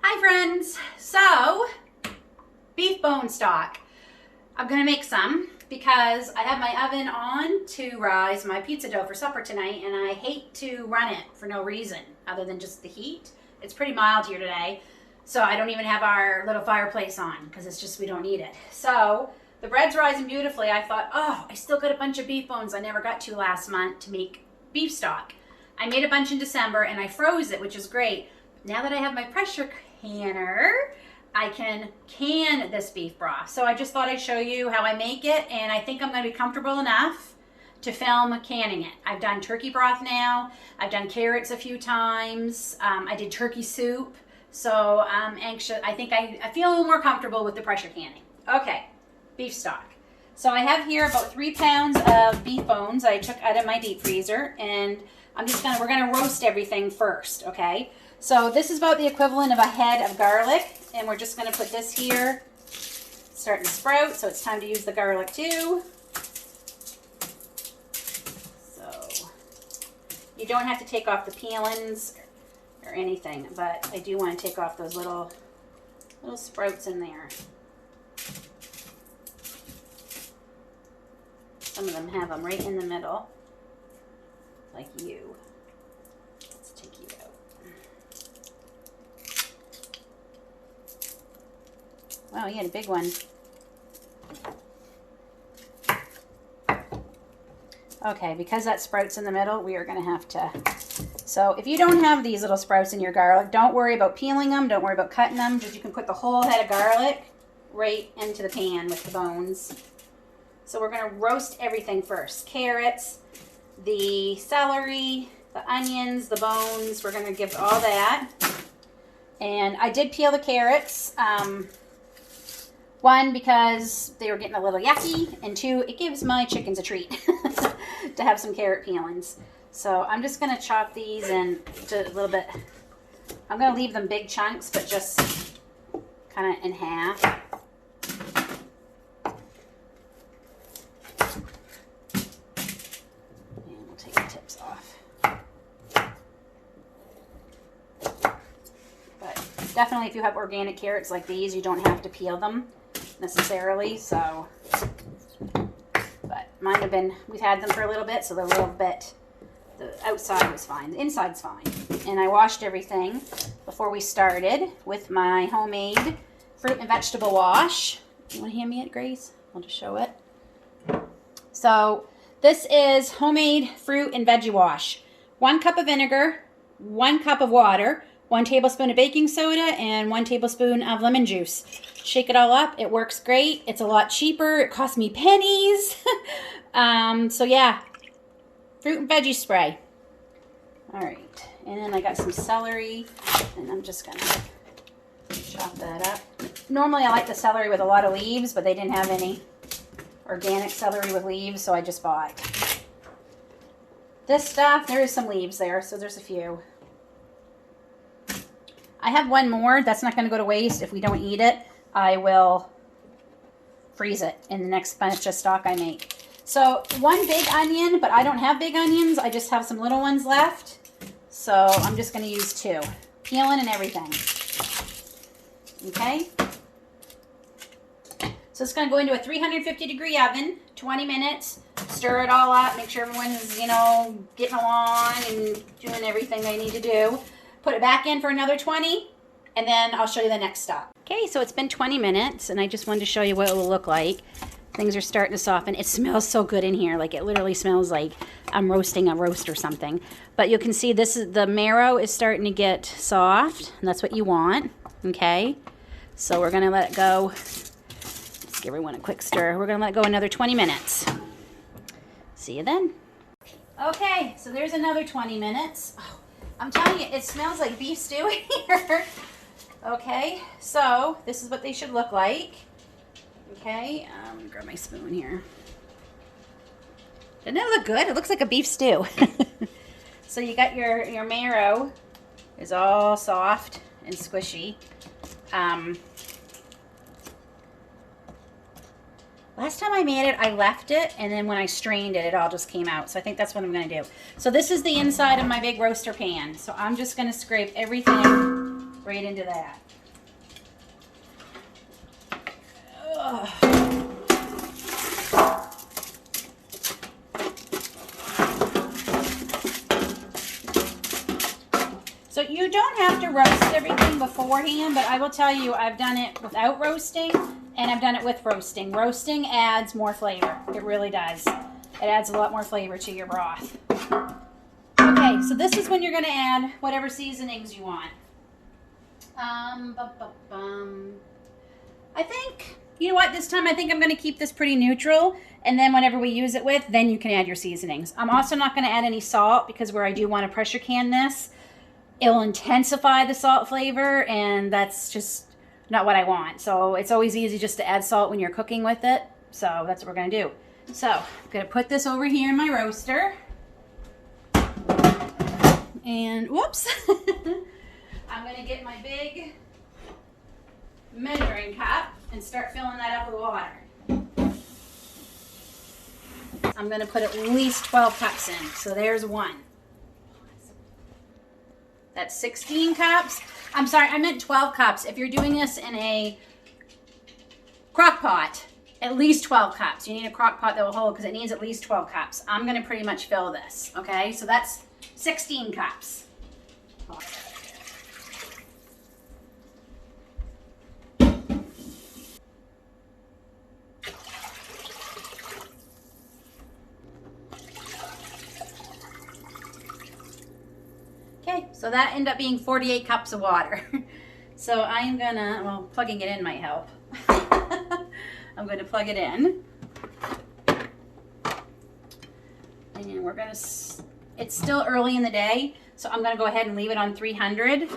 Hi friends, so beef bone stock. I'm gonna make some because I have my oven on to rise my pizza dough for supper tonight, and I hate to run it for no reason other than just the heat. It's pretty mild here today, so I don't even have our little fireplace on because it's just we don't need it. So the bread's rising beautifully. I thought, oh, I still got a bunch of beef bones I never got to last month to make beef stock. I made a bunch in December and I froze it, which is great. Now that I have my pressure canner, I can can this beef broth. So I just thought I'd show you how I make it, and I think I'm going to be comfortable enough to film canning it. I've done turkey broth now. I've done carrots a few times. I did turkey soup. So I'm anxious. I think I feel a little more comfortable with the pressure canning. Okay, beef stock. So I have here about 3 pounds of beef bones I took out of my deep freezer, and we're gonna roast everything first, okay? So this is about the equivalent of a head of garlic, and we're just gonna put this here, starting to sprout, so it's time to use the garlic too. So you don't have to take off the peelings or anything, but I do want to take off those little sprouts in there. Some of them have them right in the middle, like you. Let's take you out. Wow, you had a big one. Okay, because that sprouts in the middle, we are going to have to... So if you don't have these little sprouts in your garlic, don't worry about peeling them. Don't worry about cutting them. Just you can put the whole head of garlic right into the pan with the bones. So we're going to roast everything first. Carrots, the celery, the onions, the bones. We're going to give all that. And I did peel the carrots. One, because they were getting a little yucky, and 2, it gives my chickens a treat to have some carrot peelings. So I'm just going to chop these into a little bit. I'm going to leave them big chunks, but just kind of in half. And we'll take the tips off. But definitely if you have organic carrots like these, you don't have to peel them necessarily, so, but mine have been, we've had them for a little bit, so they're a little bit, the outside was fine, the inside's fine. And I washed everything before we started with my homemade fruit and vegetable wash. You want to hand me it, Grace? I'll just show it. So this is homemade fruit and veggie wash. 1 cup of vinegar, 1 cup of water, 1 tablespoon of baking soda, and 1 tablespoon of lemon juice. Shake it all up. It works great. It's a lot cheaper. It cost me pennies. So yeah, fruit and veggie spray. All right, and then I got some celery, and I'm just gonna chop that up. Normally I like the celery with a lot of leaves, but they didn't have any organic celery with leaves, so I just bought this stuff. There is some leaves there, so there's a few. I have 1 more. That's not going to go to waste. If we don't eat it, I will freeze it in the next bunch of stock I make. So 1 big onion, but I don't have big onions. I just have some little ones left. So I'm just going to use 2. Peeling and everything. Okay? So it's going to go into a 350-degree oven, 20 minutes. Stir it all up. Make sure everyone's, getting along and doing everything they need to do. Put it back in for another 20, and then I'll show you the next step. Okay, so it's been 20 minutes, and I just wanted to show you what it will look like. Things are starting to soften. It smells so good in here. Like, it literally smells like I'm roasting a roast or something. But you can see the marrow is starting to get soft, and that's what you want, okay? So we're going to let it go. Let's give everyone a quick stir. We're going to let it go another 20 minutes. See you then. Okay, so there's another 20 minutes. Oh, I'm telling you, it smells like beef stew here. Okay, so this is what they should look like. Okay, I'm gonna grab my spoon here. Doesn't that look good? It looks like a beef stew. So you got your marrow is all soft and squishy. Last time I made it, I left it, and then when I strained it, it all just came out. So I think that's what I'm going to do. So this is the inside of my big roaster pan. So I'm just going to scrape everything right into that. Ugh. So you don't have to roast everything beforehand, but I will tell you I've done it without roasting and I've done it with roasting. Roasting adds more flavor. It really does. It adds a lot more flavor to your broth. Okay, so this is when you're going to add whatever seasonings you want. I think, you know what, this time I think I'm going to keep this pretty neutral, and then whenever we use it with, then you can add your seasonings. I'm also not going to add any salt because where I do want to pressure can this, it'll intensify the salt flavor, and that's just not what I want. So it's always easy just to add salt when you're cooking with it. So that's what we're going to do. So I'm going to put this over here in my roaster. And whoops. I'm going to get my big measuring cup and start filling that up with water. I'm going to put at least 12 cups in. So there's one. That's 16 cups. I'm sorry, I meant 12 cups. If you're doing this in a crock pot, at least 12 cups. You need a crock pot that will hold because it needs at least 12 cups. I'm going to pretty much fill this, okay? So that's 16 cups. Okay, so that ended up being 48 cups of water. So I'm gonna, well, plugging it in might help. I'm going to plug it in. And we're gonna, it's still early in the day, so I'm gonna go ahead and leave it on 300.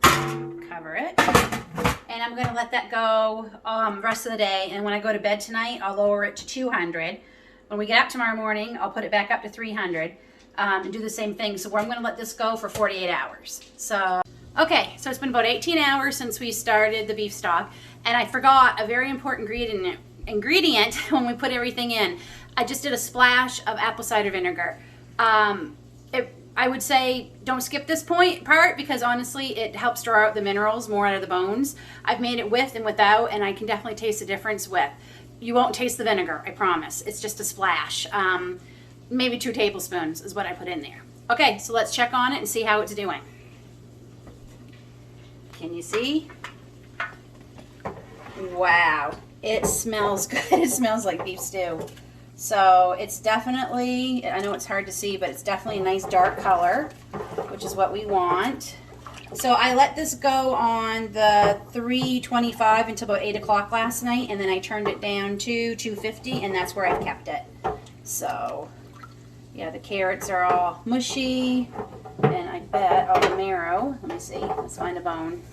Cover it. And I'm gonna let that go the rest of the day. And when I go to bed tonight, I'll lower it to 200. When we get up tomorrow morning, I'll put it back up to 300. And do the same thing. So I'm going to let this go for 48 hours. So, okay, so it's been about 18 hours since we started the beef stock, and I forgot a very important ingredient when we put everything in. I just did a splash of apple cider vinegar. I would say don't skip this part because honestly it helps draw out the minerals more out of the bones. I've made it with and without, and I can definitely taste the difference with. You won't taste the vinegar, I promise. It's just a splash. Maybe 2 tablespoons is what I put in there. Okay, so let's check on it and see how it's doing. Can you see? Wow, it smells good. It smells like beef stew. So it's definitely, I know it's hard to see, but it's definitely a nice dark color, which is what we want. So I let this go on the 325 until about 8 o'clock last night, and then I turned it down to 250, and that's where I've kept it. So yeah, the carrots are all mushy, and I bet all the marrow, let me see, let's find a bone.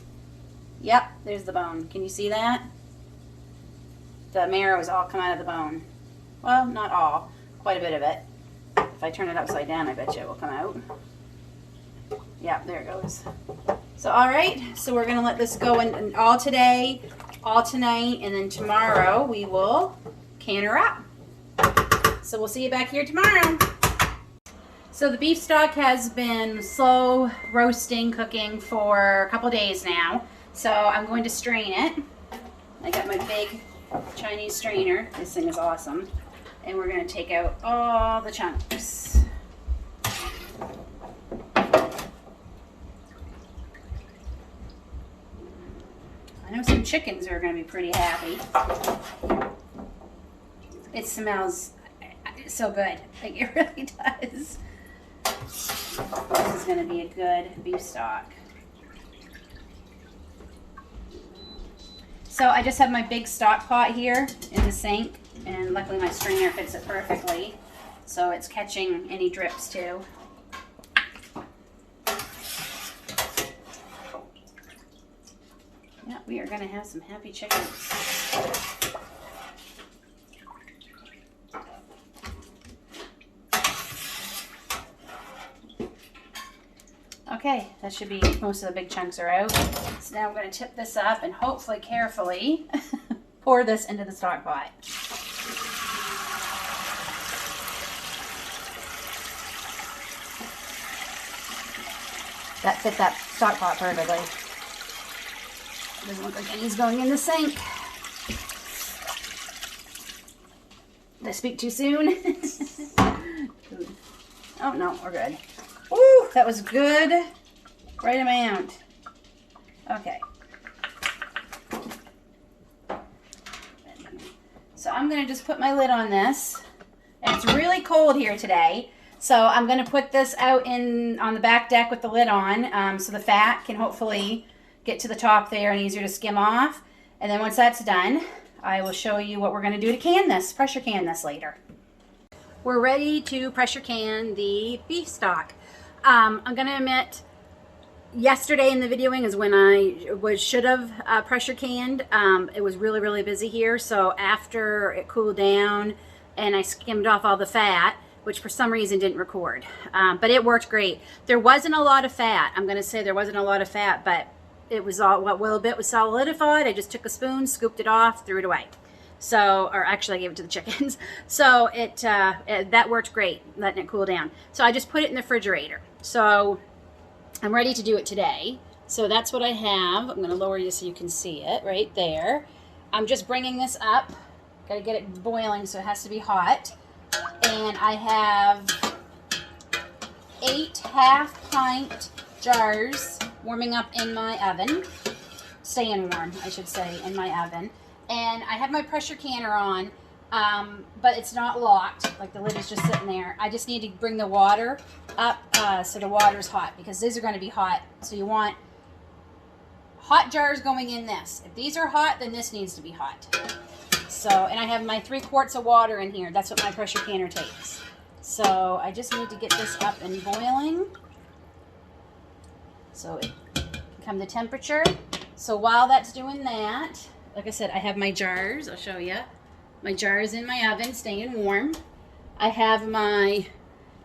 Yep, there's the bone. Can you see that? The marrow is all come out of the bone. Well, not all, quite a bit of it. If I turn it upside down, I bet you it will come out. Yeah, there it goes. So, all right, so we're gonna let this go in all today, all tonight, and then tomorrow we will can her up. So we'll see you back here tomorrow. So the beef stock has been slow roasting, cooking for a couple days now. So I'm going to strain it. I got my big Chinese strainer. This thing is awesome. And we're going to take out all the chunks. I know some chickens are going to be pretty happy. It smells so good. Like, it really does. This is going to be a good beef stock. So I just have my big stock pot here in the sink, and luckily my strainer fits it perfectly, so it's catching any drips too. Yeah, we are going to have some happy chickens. Okay, that should be, most of the big chunks are out. So now I'm going to tip this up and hopefully carefully pour this into the stock pot. That fit that stock pot perfectly. Doesn't look like any's going in the sink. Did I speak too soon? Oh no, we're good. Woo, that was good. Right amount. Okay. So I'm going to just put my lid on this. And it's really cold here today. So I'm going to put this out on the back deck with the lid on, so the fat can hopefully get to the top there and easier to skim off. And then once that's done, I will show you what we're going to do to can this, pressure can this later. We're ready to pressure can the beef stock. I'm going to admit, yesterday in the videoing is when I should have pressure canned. It was really, really busy here. So after it cooled down and I skimmed off all the fat, which for some reason didn't record, but it worked great. There wasn't a lot of fat. I'm going to say there wasn't a lot of fat, but it was all, what little bit was solidified. I just took a spoon, scooped it off, threw it away. So, or actually I gave it to the chickens. So that worked great, letting it cool down. So I just put it in the refrigerator. So I'm ready to do it today. So that's what I have. I'm going to lower you so you can see it right there. I'm just bringing this up. Got to get it boiling, so it has to be hot. And I have 8 half-pint jars warming up in my oven. Staying warm, I should say, in my oven. And I have my pressure canner on, but it's not locked. Like, the lid is just sitting there. I just need to bring the water up so the water's hot, because these are going to be hot. So you want hot jars going in this. If these are hot, then this needs to be hot. So, and I have my 3 quarts of water in here. That's what my pressure canner takes. So I just need to get this up and boiling so it can come to temperature. So while that's doing that, like I said, I have my jars. I'll show you. My jars in my oven, staying warm. I have my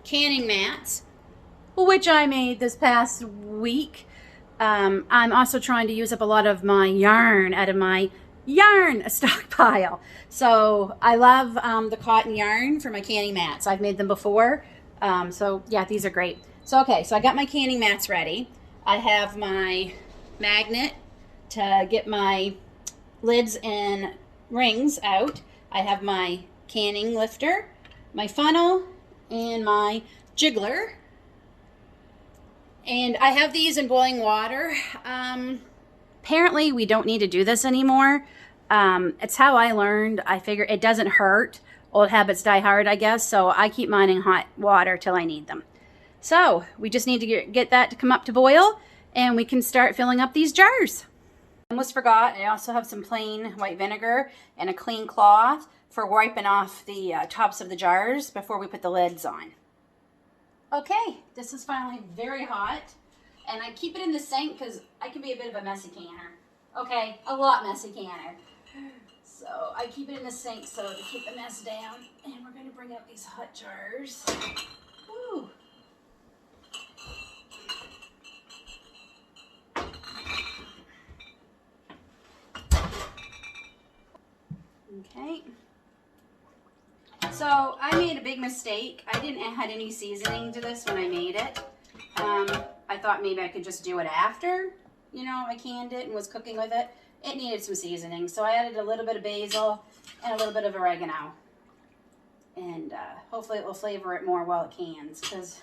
canning mats, which I made this past week. I'm also trying to use up a lot of my yarn out of my yarn stockpile. So I love the cotton yarn for my canning mats. I've made them before. So yeah, these are great. So okay, so I got my canning mats ready. I have my magnet to get my lids and rings out. I have my canning lifter, my funnel, and my jiggler. And I have these in boiling water. Apparently we don't need to do this anymore. It's how I learned. I figure it doesn't hurt. Old habits die hard, I guess. So I keep mine in hot water till I need them. So we just need to get that to come up to boil, and we can start filling up these jars. I almost forgot, I also have some plain white vinegar and a clean cloth for wiping off the tops of the jars before we put the lids on. Okay, this is finally very hot, and I keep it in the sink because I can be a bit of a messy canner. Okay, a lot messy canner. So I keep it in the sink so to keep the mess down, and we're going to bring out these hot jars. Woo. Okay, so I made a big mistake. I didn't add any seasoning to this when I made it. I thought maybe I could just do it after, you know, I canned it and was cooking with it. It needed some seasoning, so I added a little bit of basil and a little bit of oregano. And hopefully it will flavor it more while it cans, because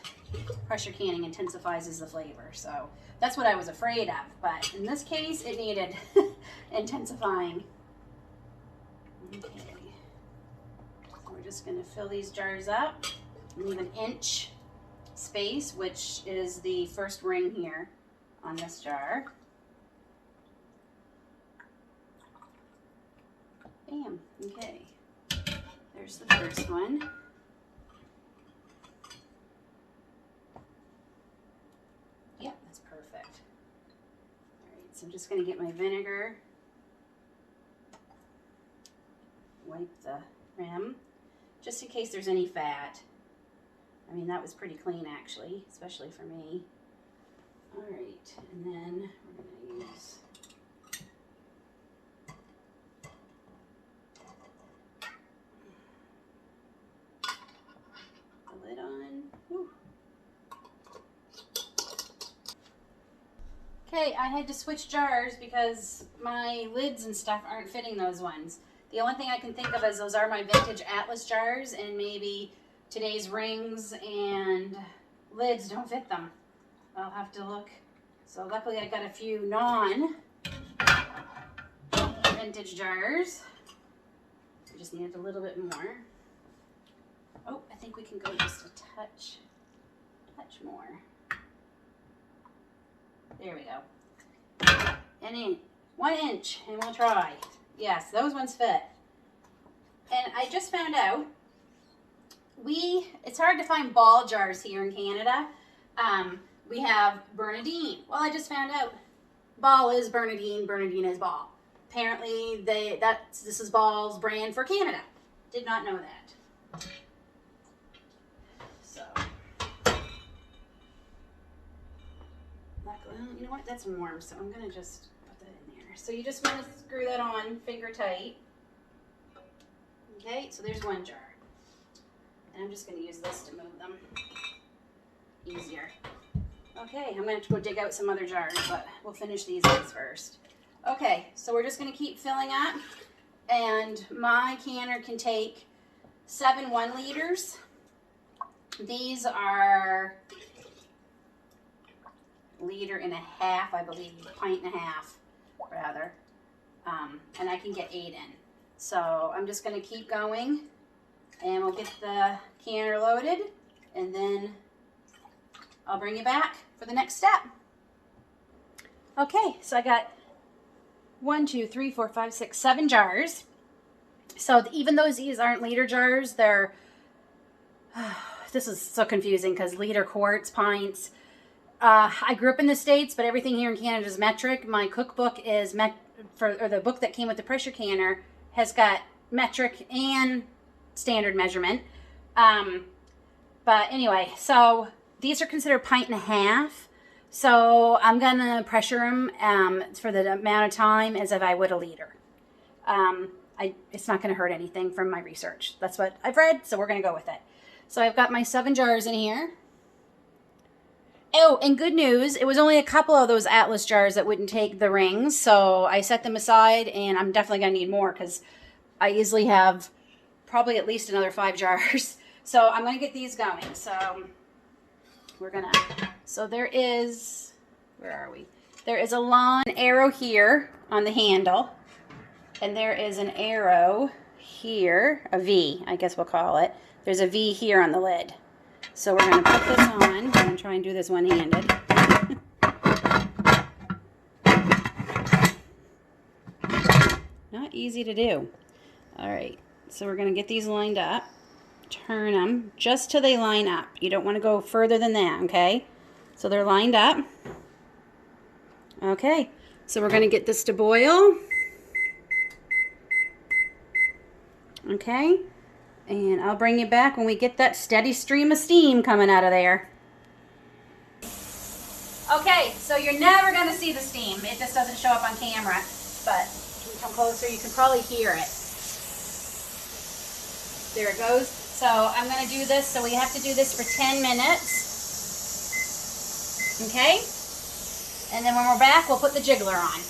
pressure canning intensifies the flavor. So that's what I was afraid of, but in this case it needed intensifying. Okay, so we're just going to fill these jars up, leave an inch space, which is the first ring here on this jar. Bam, okay, there's the first one. Yep, that's perfect. All right, so I'm just going to get my vinegar. Wipe the rim, just in case there's any fat. I mean, that was pretty clean actually, especially for me. All right, and then we're going to use the lid on. Woo. Okay, I had to switch jars because my lids and stuff aren't fitting those ones. The only thing I can think of is those are my vintage Atlas jars, and maybe today's rings and lids don't fit them. I'll have to look. So luckily I got a few non-vintage jars. I just needed a little bit more. Oh, I think we can go just a touch more. There we go. And in 1 inch, and we'll try. Yes, those ones fit. And I just found out, it's hard to find ball jars here in Canada. We have Bernardine. Well, I just found out ball is Bernardine, Bernardine is ball. Apparently, this is Ball's brand for Canada. Did not know that. So, you know what? That's warm, so I'm gonna just put that in there. So you just want to screw that on, finger tight. Okay, so there's one jar. And I'm just gonna use this to move them easier. Okay, I'm gonna have to go dig out some other jars, but we'll finish these ones first. Okay, so we're just gonna keep filling up, and my canner can take 7 1-liters. These are 1.5 liters, I believe, 1.5 pints rather, and I can get 8 in. So I'm just gonna keep going, and we'll get the canner loaded, and then I'll bring you back for the next step. Okay, so I got 1, 2, 3, 4, 5, 6, 7 jars. So even though these aren't liter jars, they're, this is so confusing because liter, quarts, pints. I grew up in the States, but everything here in Canada is metric. My cookbook is, the book that came with the pressure canner has got metric and standard measurement. But anyway, so these are considered 1.5 pints. So I'm gonna pressure them for the amount of time as if I would a liter. It's not gonna hurt anything from my research. That's what I've read, so we're gonna go with it. So I've got my 7 jars in here. Oh, and good news, it was only a couple of those Atlas jars that wouldn't take the rings, so I set them aside, and I'm definitely gonna need more because I easily have probably at least another 5 jars. So I'm gonna get these going. So so there is, where are we? There is an arrow here on the handle, and there is an arrow here, a V, I guess we'll call it. There's a V here on the lid. So we're going to put this on. I'm going to try and do this one-handed. Not easy to do. All right, so we're going to get these lined up. Turn them just till they line up. You don't want to go further than that, okay? So they're lined up. Okay, so we're going to get this to boil. Okay, and I'll bring you back when we get that steady stream of steam coming out of there. Okay, so you're never going to see the steam. It just doesn't show up on camera, but if you come closer, you can probably hear it. There it goes. So I'm going to do this, so we have to do this for 10 minutes. Okay? And then when we're back, we'll put the jiggler on.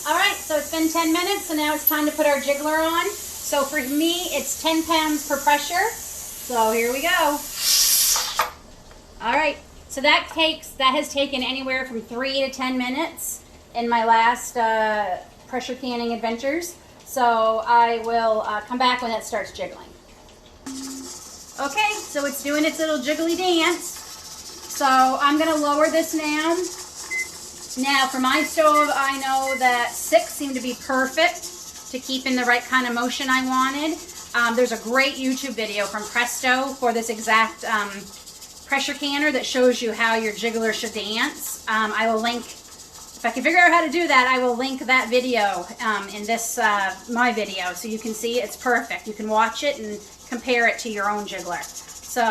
Alright, so it's been 10 minutes, so now it's time to put our jiggler on. So for me, it's 10 pounds per pressure. So here we go. Alright, so that has taken anywhere from 3 to 10 minutes in my last pressure canning adventures. So I will come back when it starts jiggling. Okay, so it's doing its little jiggly dance. So I'm going to lower this now. Now for my stove, I know that 6 seemed to be perfect to keep in the right kind of motion I wanted. There's a great YouTube video from Presto for this exact pressure canner that shows you how your jiggler should dance. I will link, if I can figure out how to do that, I will link that video in this, my video, so you can see it's perfect. You can watch it and compare it to your own jiggler. So,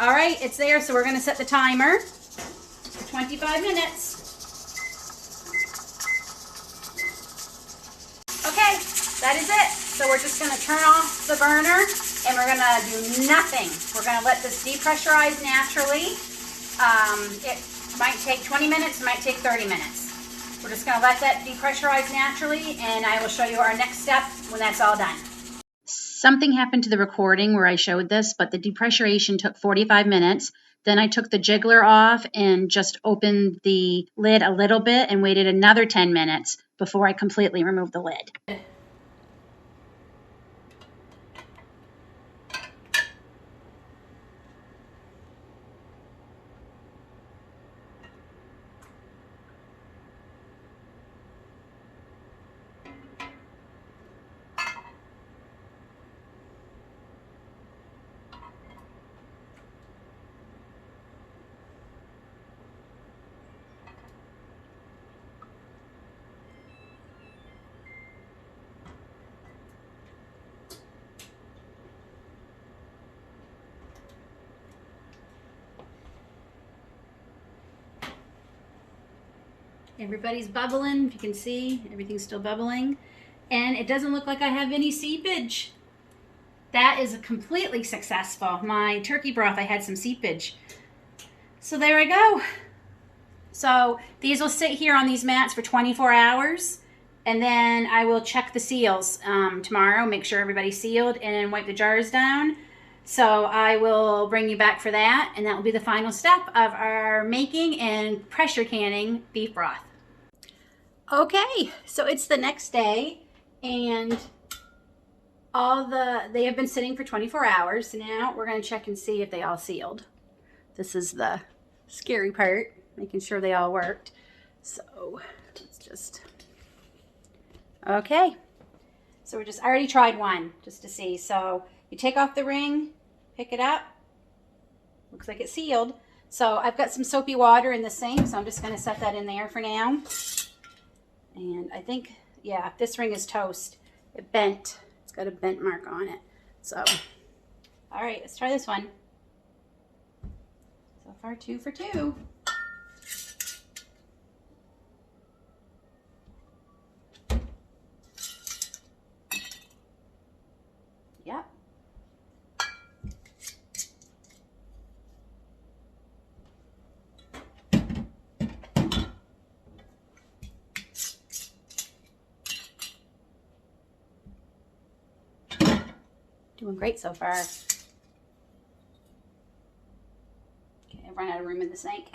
all right, it's there, so we're gonna set the timer for 25 minutes. Okay, that is it. So we're just gonna turn off the burner and we're gonna do nothing. We're gonna let this depressurize naturally. It might take 20 minutes, it might take 30 minutes. We're just gonna let that depressurize naturally, and I will show you our next step when that's all done. Something happened to the recording where I showed this, but the depressurization took 45 minutes. Then I took the jiggler off and just opened the lid a little bit and waited another 10 minutes before I completely removed the lid. Everybody's bubbling. If you can see, everything's still bubbling. And it doesn't look like I have any seepage. That is completely successful. My turkey broth, I had some seepage. So there I go. So these will sit here on these mats for 24 hours. And then I will check the seals tomorrow, make sure everybody's sealed, and then wipe the jars down. So I will bring you back for that. And that will be the final step of our making and pressure canning beef broth. Okay, so it's the next day, and they have been sitting for 24 hours. So now we're going to check and see if they all sealed. This is the scary part, making sure they all worked. So let's just, okay. So I already tried one just to see. So you take off the ring, pick it up. Looks like it's sealed. So I've got some soapy water in the sink, so I'm just going to set that in there for now. And I think, yeah, this ring is toast. It bent. It's got a bent mark on it. So, all right, let's try this one. So far, 2 for 2. Yep. Doing great so far. Okay, I've run out of room in the sink.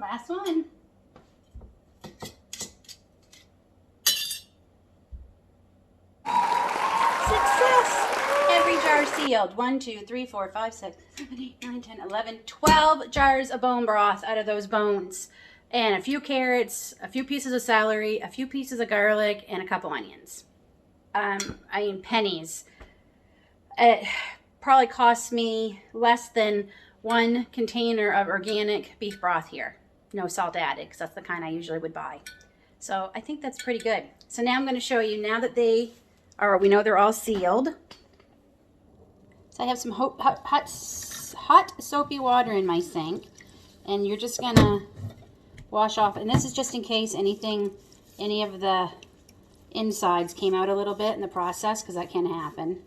Last one. Sealed. 1, 2, 3, 4, 5, 6, 7, 8, 9, 10, 11, 12 jars of bone broth out of those bones. And a few carrots, a few pieces of celery, a few pieces of garlic, and a couple onions. I mean, pennies. It probably cost me less than 1 container of organic beef broth here. No salt added, because that's the kind I usually would buy. So I think that's pretty good. So now I'm going to show you, now that we know they're all sealed. So I have some hot soapy water in my sink, and you're just gonna wash off. And this is just in case any of the insides came out a little bit in the process, because that can happen.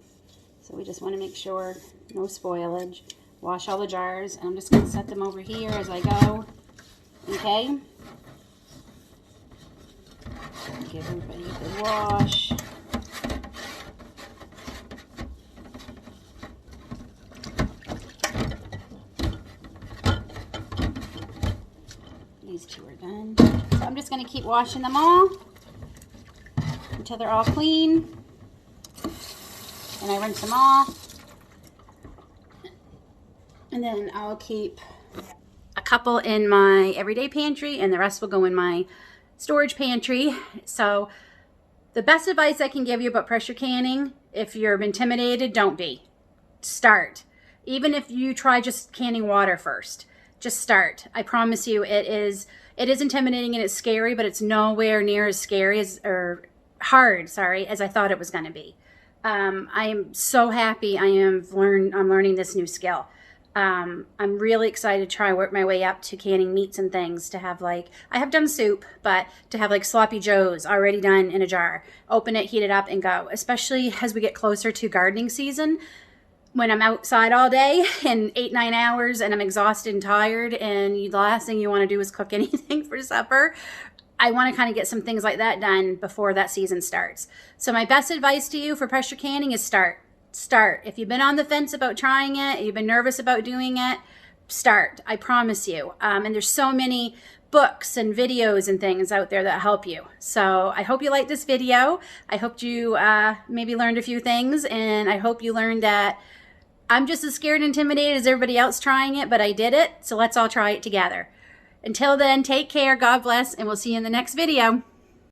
So we just want to make sure no spoilage. Wash all the jars, and I'm just gonna set them over here as I go. Okay. Give everybody a good wash. These 2 are done. So I'm just going to keep washing them all until they're all clean. And I rinse them off. And then I'll keep a couple in my everyday pantry, and the rest will go in my storage pantry. So the best advice I can give you about pressure canning, if you're intimidated, don't be. Start. Even if you try just canning water first. Just start. I promise you, it is intimidating and it's scary, but it's nowhere near as scary as, or hard, sorry, as I thought it was going to be. I am so happy I'm learning this new skill. I'm really excited to try work my way up to canning meats and things, to have like, I have done soup, but to have like sloppy joes already done in a jar, open it, heat it up and go, especially as we get closer to gardening season, when I'm outside all day in 8-9 hours and I'm exhausted and tired, and the last thing you want to do is cook anything for supper. I want to kind of get some things like that done before that season starts. So my best advice to you for pressure canning is start. If you've been on the fence about trying it, you've been nervous about doing it, start. I promise you. And there's so many books and videos and things out there that help you. So I hope you liked this video. I hope you maybe learned a few things, and I hope you learned that I'm just as scared and intimidated as everybody else trying it, but I did it. So let's all try it together. Until then, take care, God bless, and we'll see you in the next video.